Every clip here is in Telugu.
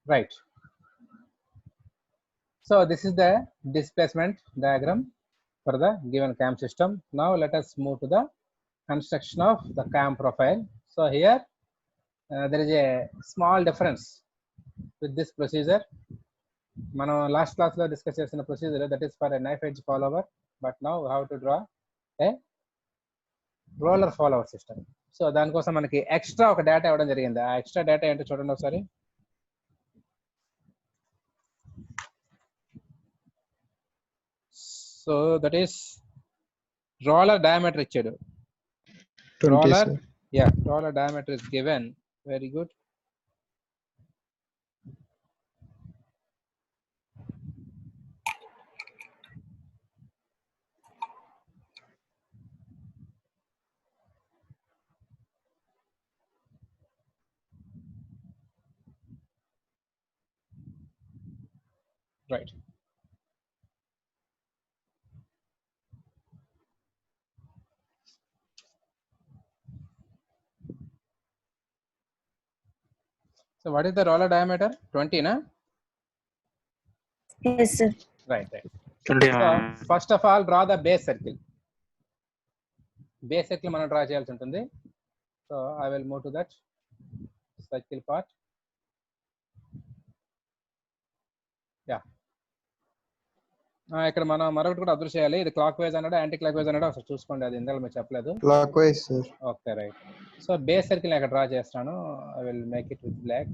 right. So this is the displacement diagram for the given cam system. Now let us move to the construction of the cam profile. So here there is a small difference with this procedure. మనం లాస్ట్ క్లాస్ లో డిస్కస్ చేసిన procedure that is for a knife edge follower, but now how to draw a roller follower system. So దానికోసం మనకి ఎక్స్ట్రా ఒక డేటా ఇవ్వడం జరిగింది. ఆ ఎక్స్ట్రా డేటా ఏంటో చూడండి ఒకసారి. So that is roller diameter ఇచ్చాడు. roller, yeah, roller diameter is given. Very good. Right. So what is the roller diameter? 20, na? Yes, sir. Right, right. So first of all, draw the base circle. Base circle మనం డ్రా చేయాల్సి ఉంటుంది. So I will move to that circle part. Yeah. ఇక్కడ మనం మరొకటి కూడా అబ్జర్వ్ చేయాలి. ఇది క్లాక్ వైజ్ అన్నాడు, యాంటీ క్లాక్ వైజ్ అన్నాడు, అసలు చూసుకోండి, అది ఇందాక మీరు చెప్పలేదు. Clockwise sir. Okay, right. So base circle ఇక్కడ డ్రా చేస్తాను. I will make it with black.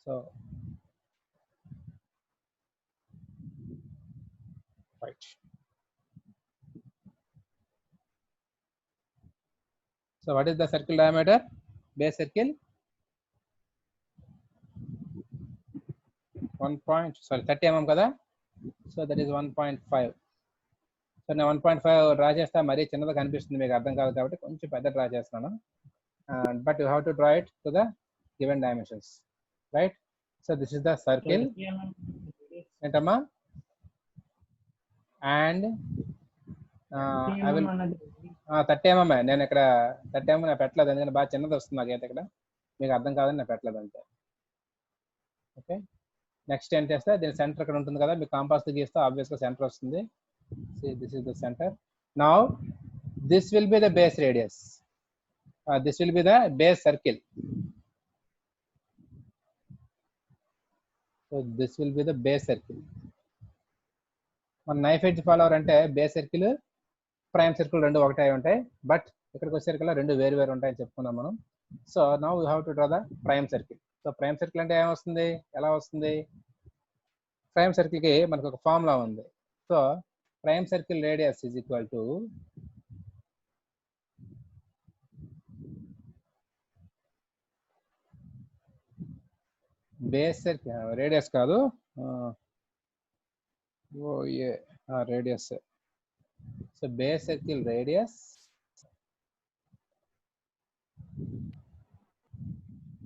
So right. So what is the circle diameter? Base circle 30 mm కదా. So that is 1.5. సో నేను 1.5 డ్రా చేస్తా, మరీ చిన్నది కనిపిస్తుంది, మీకు అర్థం కాదు కాబట్టి కొంచెం పెద్ద డ్రా చేస్తున్నాను. But you have to draw it to the given dimensions, right. So this is the circle. ఏంటమ్మా? And I will 30 mm. నేను ఇక్కడ 30 mm నేను పెట్టలేదు, ఎందుకంటే బాగా చిన్నది వస్తుంది నాకైతే ఇక్కడ, మీకు అర్థం కాదని నేను పెట్టలేదు అంతే. ఓకే, నెక్స్ట్ ఏం చేస్తే దీని సెంటర్ ఇక్కడ ఉంటుంది కదా, మీకు కాంపాస్ గీస్తే ఆబ్వియస్గా సెంటర్ వస్తుంది. This is the centre. Now this will be the base radius, this will be the base circle. So this will be the base circle. మన నైఫ్ ఎడ్జ్ ఫాలోవర్ అంటే బేస్ సర్కిల్ ప్రైమ్ సర్కిల్ రెండు ఒకటే అయి ఉంటాయి, బట్ ఇక్కడికి వచ్చేసరికల్లా రెండు వేరు వేరు ఉంటాయని చెప్పుకున్నాం మనం. So now you have to draw the prime circle. So prime circle అంటే ఏమొస్తుంది, ఎలా వస్తుంది? ప్రైమ్ సర్కిల్కి మనకు ఒక ఫార్ములా ఉంది. So prime circle radius is equal to base circle, radius కాదు, radius. So base circle radius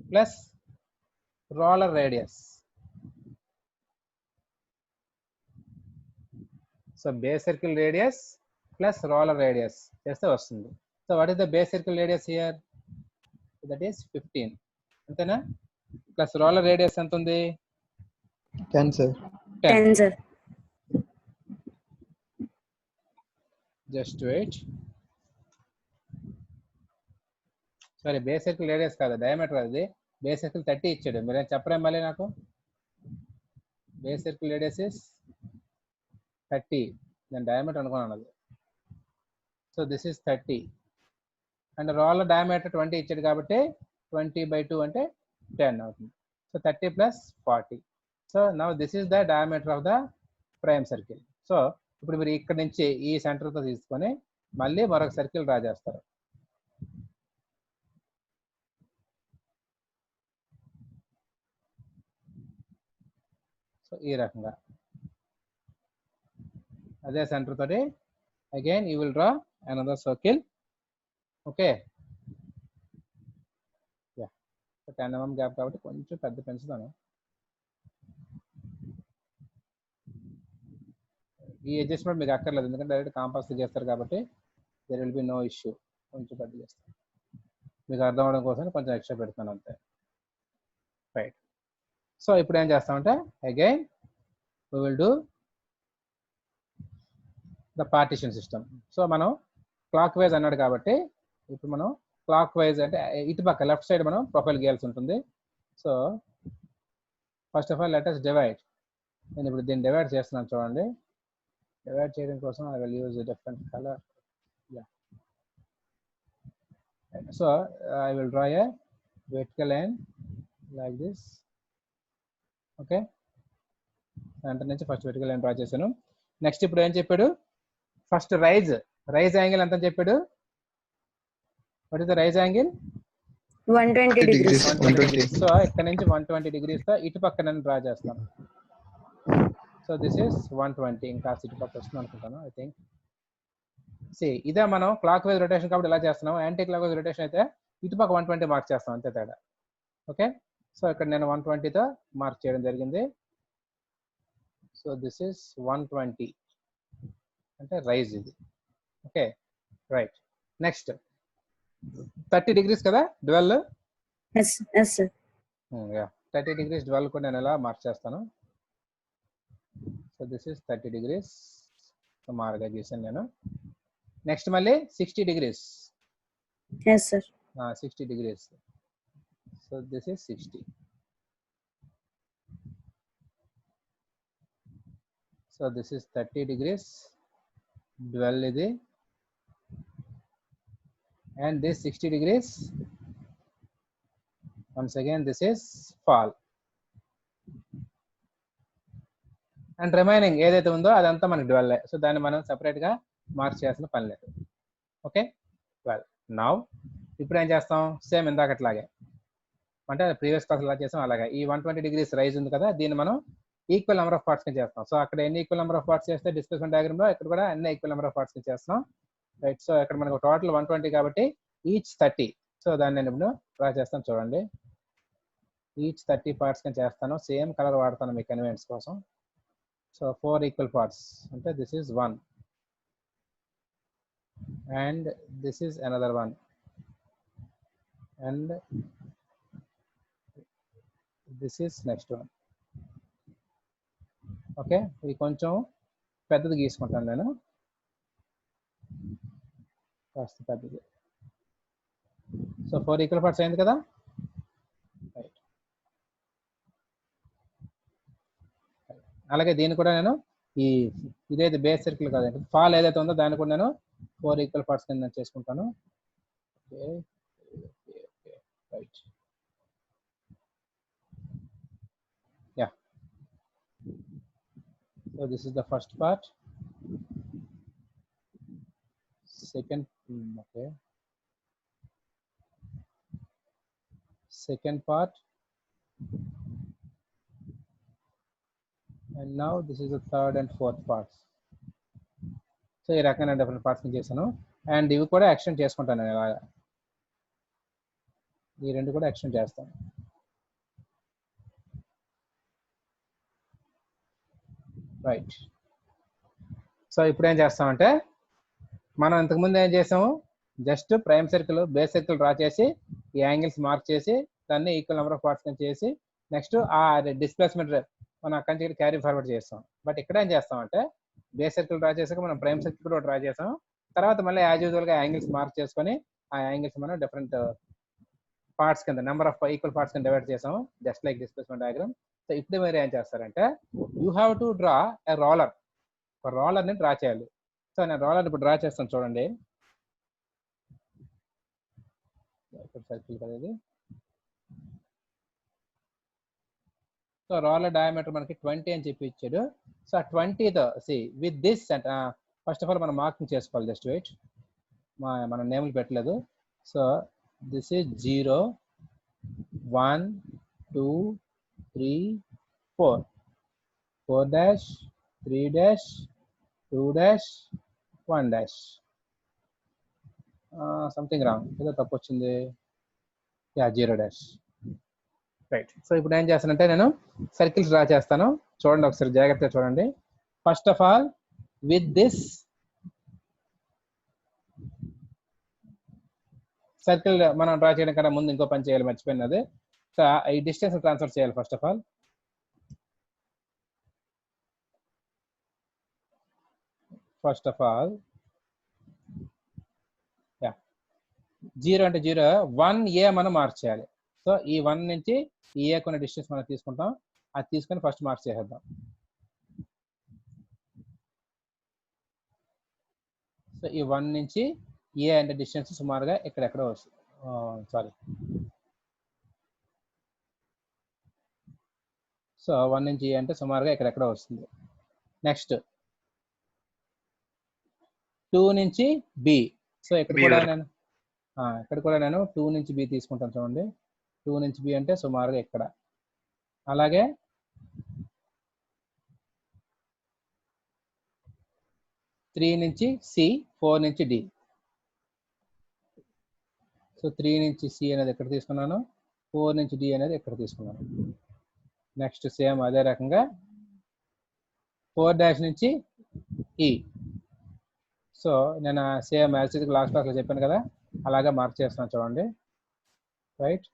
plus roller radius. So base circle radius plus roller radius చేస్తే వస్తుంది. So what is the base circle radius here? That is 15, అంతేనా? ప్లస్ roller radius ఎంత ఉంది? 10 sir. 10 sir. Just wait. Sorry, base circle radius కాదు, డయామీటర్. అది బేస్ సర్కిల్ 30 ఇచ్చాడు, మీరేం చెప్పరేం మళ్ళీ నాకు. బేస్ సర్కిల్ రేడియస్ ఇస్ 30, నేను డయామీటర్ అనుకున్నాను అది. So this is 30 and roller diameter 20 ఇచ్చాడు కాబట్టి 20/2 అంటే 10 అవుతుంది. So 30 + 40. So now this is the diameter of the prime circle. So ఇప్పుడు మీరు ఇక్కడ నుంచి ఈ సెంటర్తో తీసుకొని మళ్ళీ మరొక సర్కిల్ డ్రా చేస్తారు. సో ఈ రకంగా అదే సెంటర్ తోటి again you will draw another circle. Okay, 10 mm gap కాబట్టి కొంచెం పెద్ద పెంచుతాను. ఈ అడ్జస్ట్మెంట్ మీకు అక్కర్లేదు, ఎందుకంటే డైరెక్ట్ కాంపాస్ చేస్తారు కాబట్టి there will be no issue. కొంచెం పెద్ద చేస్తాను. మీకు అర్థం అవడం కోసం కొంచెం ఎక్స్ట్రా పెడతాను అంతే. రైట్. సో ఇప్పుడు ఏం చేస్తామంటే again we will do the partition system. So మనం క్లాక్ వైజ్ అన్నాడు కాబట్టి ఇప్పుడు మనం క్లాక్ వైజ్ అంటే ఇటు పక్క లెఫ్ట్ సైడ్ మనం ప్రొఫైల్ గీయాల్సి ఉంటుంది. So first of all let us divide. నేను ఇప్పుడు దీన్ని డివైడ్ చేస్తున్నాను చూడండి. డివైడ్ చేయడం కోసం I will use different colour. So I will draw A vertical line like this. Okay, centre నుంచి ఫస్ట్ vertical line డ్రా చేశాను. నెక్స్ట్ ఇప్పుడు ఏం చెప్పాడు, ఫస్ట్ రైజ్ యాంగిల్ ఎంత చెప్పాడు, what is the rise angle, 120 degrees. 120. So ఇక్కడ నుంచి 120 degrees తో ఇటు పక్క నేను డ్రా చేస్తాను. So this is 120. ఇంకా ఇటు పక్క వస్తుంది అనుకుంటాను ఐ థింక్. ఇదే మనం క్లాక్ వైజ్ రొటేషన్ కాబట్టి ఇలా చేస్తున్నాం. యాంటీ క్లాక్ వైజ్ రొటేషన్ అయితే ఇటు పక్క 120 మార్క్ చేస్తాం అంతే తేడా. ఓకే, సో ఇక్కడ నేను 120తో మార్క్ చేయడం జరిగింది. సో దిస్ ఇస్ 120 అంటే రైజ్ ఇది. Okay right. నెక్స్ట్ 30 degrees కదా dwell. Yes, sir. 30 degrees dwell కూడా నేను ఎలా మార్క్ చేస్తాను. సో దిస్ ఇస్ 30 degrees సుమారుగా గీసాను నేను. నెక్స్ట్ మళ్ళీ 60 degrees. Yes, sir. 60 degrees. So this is 60. So this is 30 degrees dwell ఇది. And this 60 degrees, once again this is fall, and remaining ఏదైతే ఉందో అదంతా మనకి డ్వెల్. సో దాన్ని మనం సెపరేట్ గా మార్క్ చేయాల్సిన పని లేదు. ఓకే వెల్ నౌ ఇప్పుడు ఏం చేస్తాం, సేమ్ ఇందాకట్లాగే అంటే ప్రీవియస్ క్లాస్ ఎలా చేసాం అలాగే ఈ 120 degrees రైజ్ ఉంది కదా దీన్ని మనం ఈక్వల్ నెంబర్ ఆఫ్ పార్ట్స్ కి చేస్తాం. సో అక్కడ ఎన్ని ఈక్వల్ నెంబర్ ఆఫ్ పార్ట్స్ చేస్తే డిస్ప్లేస్మెంట్ డయాగ్రామ్ లో ఇక్కడ కూడా అన్ని ఈక్వల్ నెంబర్ ఆఫ్ పార్ట్స్ కి చేస్తాం. రైట్. సో ఇక్కడ మనకు టోటల్ 120 కాబట్టి ఈచ్ 30. సో దాన్ని నేను ఇప్పుడు డ్రా చేస్తాను చూడండి. ఈచ్ 30 పార్ట్స్ కింద చేస్తాను. సేమ్ కలర్ వాడతాను మీ కన్వీనియన్స్ కోసం. సో 4 ఈక్వల్ పార్ట్స్ అంటే this is 1 and this is another 1 and this is next 1. Okay, ఇది కొంచెం పెద్దది గీసుకుంటాను నేను, కాస్త పెద్దది. సో 4 ఈక్వల్ పార్ట్స్ అయింది కదా. రైట్. అలాగే దీన్ని కూడా నేను ఈ ఇదైతే బేస్ సర్కిల్ కాదండి ఫాల్ ఏదైతే ఉందో దాన్ని కూడా నేను 4 ఈక్వల్ పార్ట్స్ కింద చేసుకుంటాను. Okay right. Yeah. So this is the first part. Second okay second part, and now this is the third and fourth parts. So ఈ రకమైన డిఫరెంట్ పార్ట్స్ ని చేశాను. అండ్ ఇవి కూడా ఎక్స్టెండ్ చేసుకుంటాను నేను ఇలాగా. ఈ రెండు కూడా ఎక్స్టెండ్ చేస్తాను. రైట్. సో ఇప్పుడు ఏం చేస్తామంటే మనం ఇంతకుముందు ఏం చేసాము, just prime circle base circle draw చేసి ఈ యాంగిల్స్ మార్క్ చేసి దాన్ని ఈక్వల్ నెంబర్ ఆఫ్ పార్ట్స్ కింద చేసి నెక్స్ట్ ఆ డిస్ప్లేస్మెంట్ మనం అక్కడి నుంచి క్యారీ ఫార్వర్డ్ చేస్తాం. బట్ ఇక్కడ ఏం చేస్తామంటే బేస్ సర్కిల్ డ్రా చేసాక మనం ప్రైమ్ సర్కిల్ కూడా డ్రా చేసాం. తర్వాత మళ్ళీ యాజ్ యూజువల్ గా యాంగిల్స్ మార్క్ చేసుకొని ఆ యాంగిల్స్ మనం డిఫరెంట్ పార్ట్స్ కింద నెంబర్ ఆఫ్ ఈక్వల్ పార్ట్స్ కింద డివైడ్ చేసాం just like displacement diagram. So ఇప్పుడు మీరు ఏం చేస్తారంటే you have to draw a roller. ఒక రోలర్ ని డ్రా చేయాలి. సో నేను రోలర్ ఇప్పుడు డ్రా చేస్తాను చూడండి. సర్కిల్ కదా ఇది. సో రోలర్ డయామీటర్ మనకి 20 అని చెప్పి ఇచ్చాడు. సో ఆ 20తో with this first of all మనం మార్కింగ్ చేసుకోవాలి. జస్ట్ వెయిట్, మనం నేమ్లు పెట్టలేదు. So this is 0 1 2 3 4 4 dash 3 dash 2 dash 1 dash. Something wrong, ఏదో తప్పు వచ్చింది. 0 డాష్. రైట్. సో ఇప్పుడు ఏం చేస్తానంటే నేను సర్కిల్స్ డ్రా చేస్తాను. చూడండి ఒకసారి జాగ్రత్తగా చూడండి. First of all with this circle మనం డ్రా చేయడం కన్నా ముందు ఇంకో పని చేయాలి, మర్చిపోయినది. సో ఈ డిస్టెన్స్ ట్రాన్స్ఫర్ చేయాలి ఫస్ట్ ఆఫ్ ఆల్. యా 0 అంటే 0, 1a మనం మార్చేయాలి. సో ఈ 1 నుంచి ఈ a కొన్న డిస్టెన్స్ మనం తీసుకుంటాం, అది తీసుకొని ఫస్ట్ మార్క్ చేసేద్దాం. సో ఈ 1 నుంచి ఏ అంటే డిస్టెన్స్ సుమారుగా ఎక్కడెక్కడో వస్తుంది. సారీ, సో 1 నుంచి ఏ అంటే సుమారుగా ఎక్కడెక్కడో వస్తుంది. నెక్స్ట్ 2 నుంచి బి. సో ఇక్కడ కూడా నేను 2 నుంచి బి తీసుకుంటాను. చూడండి, 2 నుంచి బి అంటే సుమారుగా ఇక్కడ. అలాగే 3 నుంచి సి, 4 నుంచి డి. సో 3 నుంచి సి అనేది ఎక్కడ తీసుకున్నాను, 4 నుంచి డి అనేది ఎక్కడ తీసుకున్నాను. నెక్స్ట్ సేమ్ అదే రకంగా 4' నుంచి ఈ. సో నేను సేమ్ యాజ్ లాస్ట్ క్లాస్లో చెప్పాను కదా, అలాగే మార్క్ చేస్తున్నాను చూడండి. రైట్,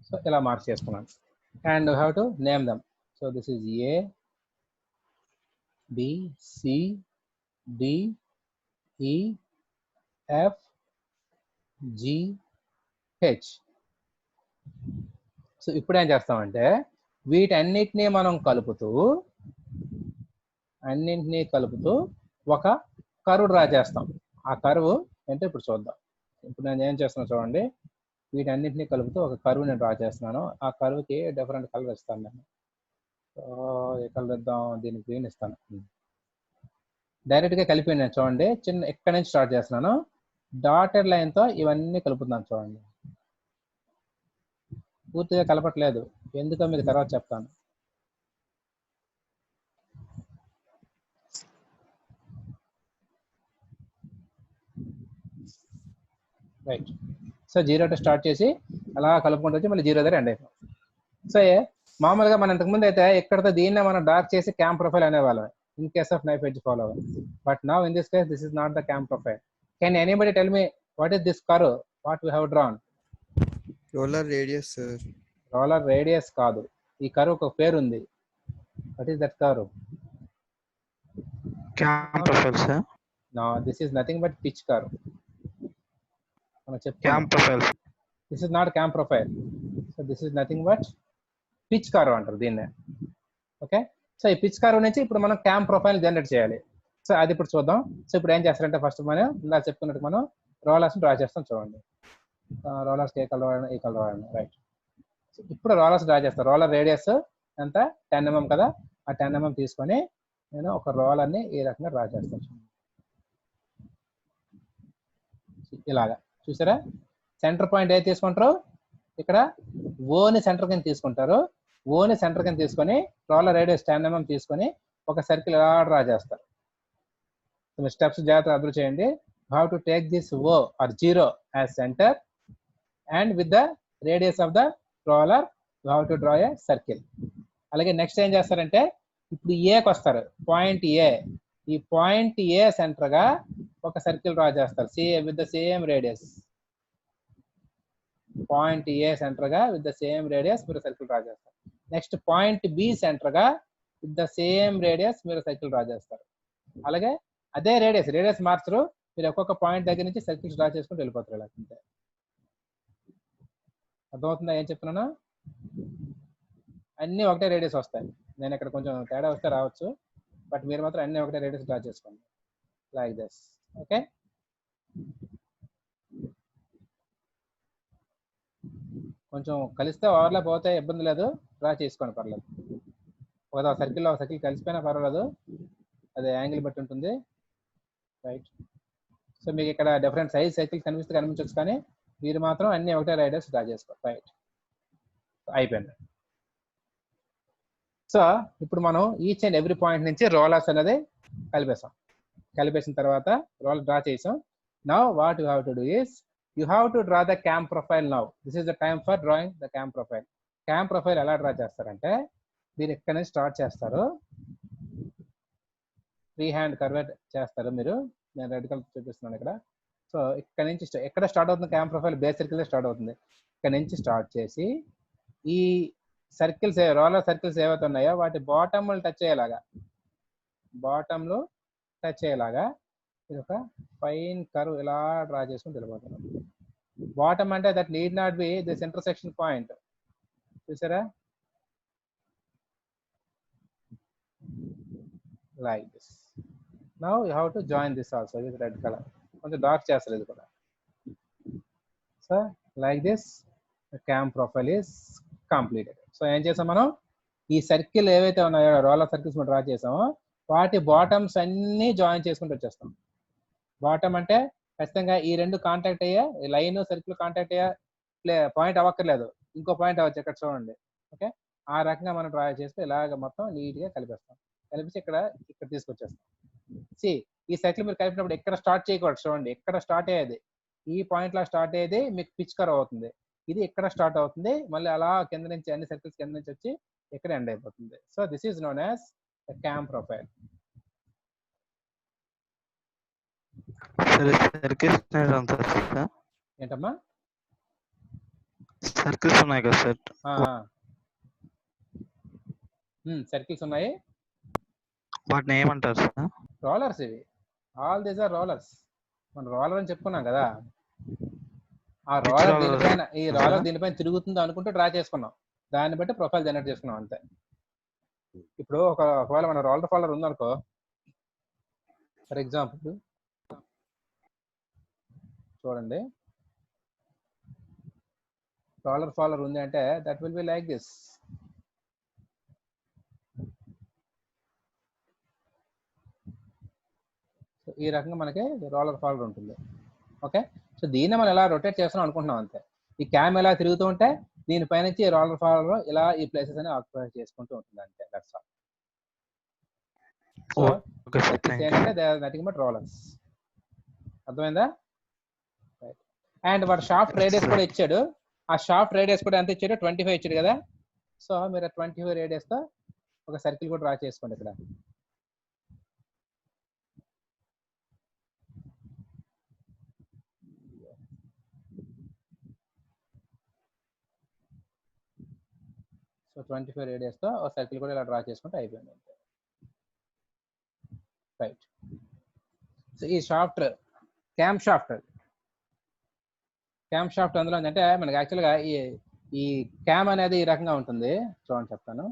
సో ఇలా మార్క్ చేసుకున్నాను. And have to name them. So this is A, B, C, D, E, F, G, H. సో ఇప్పుడు ఏం చేస్తామంటే వీటన్నిటినీ మనం కలుపుతూ ఒక కర్వ్ డ్రా చేస్తాం. ఆ కర్వ్ అంటే ఇప్పుడు చూద్దాం. ఇప్పుడు నేను ఏం చేస్తున్నాను చూడండి, వీటన్నిటినీ కలుపుతూ ఒక కర్వ్ నేను డ్రా చేస్తున్నాను. ఆ కర్వ్కి డిఫరెంట్ కలర్ ఇస్తాను నేను. సో ఏ కలర్ ఇద్దాం, దీనికి గ్రీన్ ఇస్తాను. డైరెక్ట్గా కలిపి నేను చూడండి, ఎక్కడి నుంచి స్టార్ట్ చేస్తున్నాను, డాటెడ్ లైన్తో ఇవన్నీ కలుపుతున్నాను చూడండి. పూర్తిగా కలపట్లేదు, ఎందుకో మీకు తర్వాత చెప్తాను. రైట్, సో 0 స్టార్ట్ చేసి అలా కలుపుకుంటూ వచ్చి మళ్ళీ 0 దగ్గర ఎండ్ అయిపోయింది. సో మామూలుగా మనం ఇంతకుముందు అయితే ఎక్కడితో దీన్నే మనం డార్క్ చేసి క్యాంప్ ప్రొఫైల్ అనేవాళ్ళం in case of knife edge follower. But now in this case this is not the cam profile. Can anybody tell me what is this curve what we have drawn? Roller radius sir. Roller radius కాదు, ఈ కర్వ్ ఒక పేరు ఉంది. What is that curve? Cam profile sir. No, this is nothing but pitch curve. Cam profile. This is not cam profile. So this is nothing but pitch curve అంటారు దీన్నే. ఓకే, సో ఈ పిచ్ కర్వ్ నుంచి ఇప్పుడు మనం క్యాంప్ ప్రొఫైల్ జనరేట్ చేయాలి. సో అది ఇప్పుడు చూద్దాం. సో ఇప్పుడు ఏం చేస్తారంటే ఫస్ట్ మనం ఇలా చెప్పుకున్నట్టు మనం రోలర్స్ డ్రా చేస్తాం చూడండి. రోలర్స్ ఏ కలర్ వాడినా ఈ కలర్ వాడినా. రైట్, ఇప్పుడు రోలర్స్ డ్రా చేస్తాం. రోలర్ రేడియస్ ఎంత, 10 mm కదా, ఆ 10 mm తీసుకొని నేను ఒక రోలర్ని ఈ రకంగా డ్రా చేస్తాను. ఇలాగా చూసారా, సెంటర్ పాయింట్ ఏది తీసుకుంటారు, ఇక్కడ ఓని సెంటర్ కింద తీసుకుంటారు. ఓని సెంటర్ కింద తీసుకొని రోలర్ రేడియస్ 10 mm తీసుకొని ఒక సర్కిల్ ఇలా డ్రా చేస్తారు. స్టెప్స్ జాగ్రత్తగా అబ్జర్వ్ చేయండి. How to take this O R 0 as centre and with the radius of the roller you have to draw a circle. అలాగే నెక్స్ట్ ఏం చేస్తారంటే ఇప్పుడు ఏకి వస్తారు, పాయింట్ ఏ. ఈ పాయింట్ ఏ సెంటర్ గా ఒక సర్కిల్ డ్రా చేస్తారు with the same radius. Point A centre గా విత్ ద సేమ్ రేడియస్ మీరు సర్కిల్ డ్రా చేస్తారు. నెక్స్ట్ పాయింట్ బి సెంటర్ గా విత్ ద సేమ్ రేడియస్ మీరు సర్కిల్ డ్రా చేస్తారు. అలాగే అదే రేడియస్ మార్చరు, మీరు ఒక్కొక్క పాయింట్ దగ్గర నుంచి సర్కిల్స్ డ్రా చేసుకుంటూ వెళ్ళిపోతారు. ఇలా అంతే. అర్థమవుతుందా ఏం చెప్తున్నాను? అన్నీ ఒకటే రేడియస్ వస్తాయి. నేను ఇక్కడ కొంచెం తేడా వస్తే రావచ్చు, బట్ మీరు మాత్రం అన్నీ ఒకటే రేడియస్ డ్రా చేసుకోండి లైక్ దిస్. ఓకే, కొంచెం కలిస్తే ఓవర్లాప్ పోతే ఇబ్బంది లేదు, డ్రా చేసుకోండి పర్లేదు. ఒక సర్కిల్లో ఒక సర్కిల్ కలిసిపోయినా పర్వాలేదు, అది యాంగిల్ బట్టి ఉంటుంది. రైట్, సో మీకు ఇక్కడ డిఫరెంట్ సైజ్ సర్కిల్ కనిపించవచ్చు, కానీ మీరు మాత్రం అన్ని ఒకటే రేడియస్ డ్రా చేసుకోండి. రైట్, అయిపోయింది. సో ఇప్పుడు మనం ఈచ్ అండ్ ఎవ్రీ పాయింట్ నుంచి రోలర్స్ అనేది కలిపేసిన తర్వాత రోలర్ డ్రా చేసాం. Now what you have to do is you have to draw the cam profile now. This is the time for drawing the cam profile. Cam profile ఎలా డ్రా చేస్తారంటే మీరు ఇక్కడ నుంచి స్టార్ట్ చేస్తారు, ఫ్రీ హ్యాండ్ కర్వ్ చేస్తారు. మీరు నేను రెడ్ కలర్ చూపిస్తున్నాను ఇక్కడ. సో ఇక్కడ నుంచి ఎక్కడ స్టార్ట్ అవుతుంది cam profile? Base circle start అవుతుంది. ఇక్కడ నుంచి స్టార్ట్ చేసి ఈ సర్కిల్స్ రోలర్ సర్కిల్స్ ఏవైతే ఉన్నాయో వాటి బాటమ్ టచ్ అయ్యేలాగా, బాటంలో టచ్ అయ్యేలాగా ఇది ఒక ఫైన్ కర్వ్ ఇలా డ్రా చేసుకుని వెళ్ళిపోతున్నాం. బాటమ్ అంటే that need not be this intersection point. చూసారా? Like this. Now you have to join this also with red colour. కొంచెం డార్క్ చేస్తారు ఇది కూడా. So like this cam profile is completed. సో ఏం చేసాం మనం? ఈ సర్కిల్ ఏవైతే ఉన్నాయో రోలర్ సర్కిల్స్ మనం డ్రా చేసామో వాటి బాటమ్స్ అన్ని జాయిన్ చేసుకుంటూ వచ్చేస్తాం. బాటమ్ అంటే ఖచ్చితంగా ఈ రెండు కాంటాక్ట్ అయ్యే లైన్ సర్కిల్ కాంటాక్ట్ అయ్యే పాయింట్ అవ్వక్కర్లేదు, ఇంకో పాయింట్ అవ్వచ్చు. ఇక్కడ చూడండి. ఓకే, ఆ రకంగా మనం డ్రా చేస్తే ఇలాగ మొత్తం నీట్గా కలిపేస్తాం. కలిపేసి ఇక్కడ తీసుకొచ్చేస్తాం. సి ఈ సర్కిల్ మీరు కలిపినప్పుడు ఎక్కడ స్టార్ట్ చేయకూడదు. చూడండి, ఎక్కడ స్టార్ట్ అయ్యేది ఈ పాయింట్ లా స్టార్ట్ అయ్యేది మీకు పిచ్ కర్వ్ అవుతుంది. ఇది ఎక్కడ స్టార్ట్ అవుతుంది, మళ్ళీ అలా కింద నుంచి అన్ని సర్కిల్స్ కింద నుంచి వచ్చి ఇక్కడ ఎండ్ అయిపోతుంది. So this is known as cam profile. ఏంటమ్మా? సర్కిల్స్ ఉన్నాయి కదా సార్, సర్కిల్స్ ఉన్నాయి. వాటిని ఏమంటారు సార్? రోలర్స్. ఇవి ఆల్ దీస్ ఆర్ రోలర్స్. మనం రోలర్ అని చెప్పుకున్నాం కదా. ఆ రోలర్ దీనిపైన, ఈ రోలర్ దీనిపైన తిరుగుతుందో అనుకుంటూ డ్రా చేసుకున్నాం. దాన్ని బట్టి ప్రొఫైల్ జనరేట్ చేసుకున్నాం అంతే. ఇప్పుడు ఒకవేళ మన రోలర్ ఫాలోవర్ ఉందనుకో, ఫర్ ఎగ్జాంపుల్ చూడండి, రోలర్ ఫాలోవర్ ఉంది అంటే that will be like this. ఈ రకంగా మనకి రోలర్ ఫాలోవర్ ఉంటుంది. ఓకే, సో దీన్ని మనం ఎలా రొటేట్ చేస్తున్నాం అనుకుంటున్నాం అంతే. ఈ క్యామ్ ఎలా తిరుగుతూ ఉంటే దీనిపై నుంచి రోలర్ ఫాలోవర్ ఇలా ఈ ప్లేసెస్ అని ఆక్యుపై చేసుకుంటూ ఉంటుంది అంతే. That's all. సో ఏంటంటే they are nothing but rollers. అర్థమైందా? అండ్ వాడు షాఫ్ట్ రేడియస్ కూడా ఇచ్చాడు. ఆ షాఫ్ట్ రేడియస్ కూడా ఎంత ఇచ్చాడు? 25 ఇచ్చాడు కదా. సో మీరు 25 రేడియస్ తో ఒక సర్కిల్ కూడా డ్రా చేసుకోండి ఇక్కడ. సో 25 రేడియస్ తో ఒక సర్కిల్ కూడా ఇలా డ్రా చేసుకుంటే అయిపోయింది అంతే. రైట్. సో ఈ షాఫ్ట్ క్యామ్ షాఫ్ట్ అందులో అంటే మనకి యాక్చువల్గా ఈ క్యామ్ అనేది ఈ రకంగా ఉంటుంది. చూడండి చెప్తాను.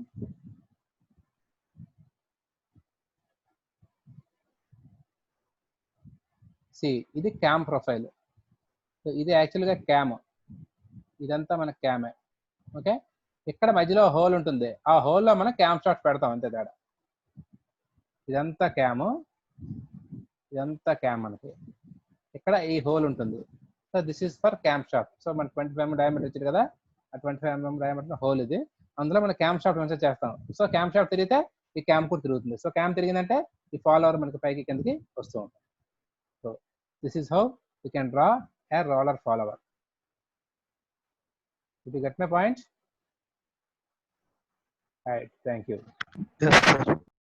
సి ఇది క్యామ్ ప్రొఫైల్. సో ఇది యాక్చువల్గా క్యామ్, ఇదంతా మన క్యామే. ఓకే, ఇక్కడ మధ్యలో హోల్ ఉంటుంది. ఆ హోల్లో మనం క్యామ్ షాఫ్ట్ పెడతాం అంతే తేడా. ఇదంతా క్యామ్, ఇదంతా క్యామ్. మనకి ఇక్కడ ఈ హోల్ ఉంటుంది. So this is for cam shaft. So మన 25 mm డయామీటర్ ఇచ్చింది కదా, ఆ 25 mm డయామీటర్ హోల్ ఇది. అందులో మనం క్యామ్ షాఫ్ట్ మంచిగా చేస్తాం. సో క్యామ్ షాఫ్ట్ తిరిగితే ఈ క్యామ్ కూడా తిరుగుతుంది. సో క్యామ్ తిరిగిందంటే ఈ ఫాలోవర్ మనకి పైకి కిందకి వస్తూ ఉంటుంది. So this is how you can draw a roller follower. Did you get my point? Right, thank you. Yes, sir.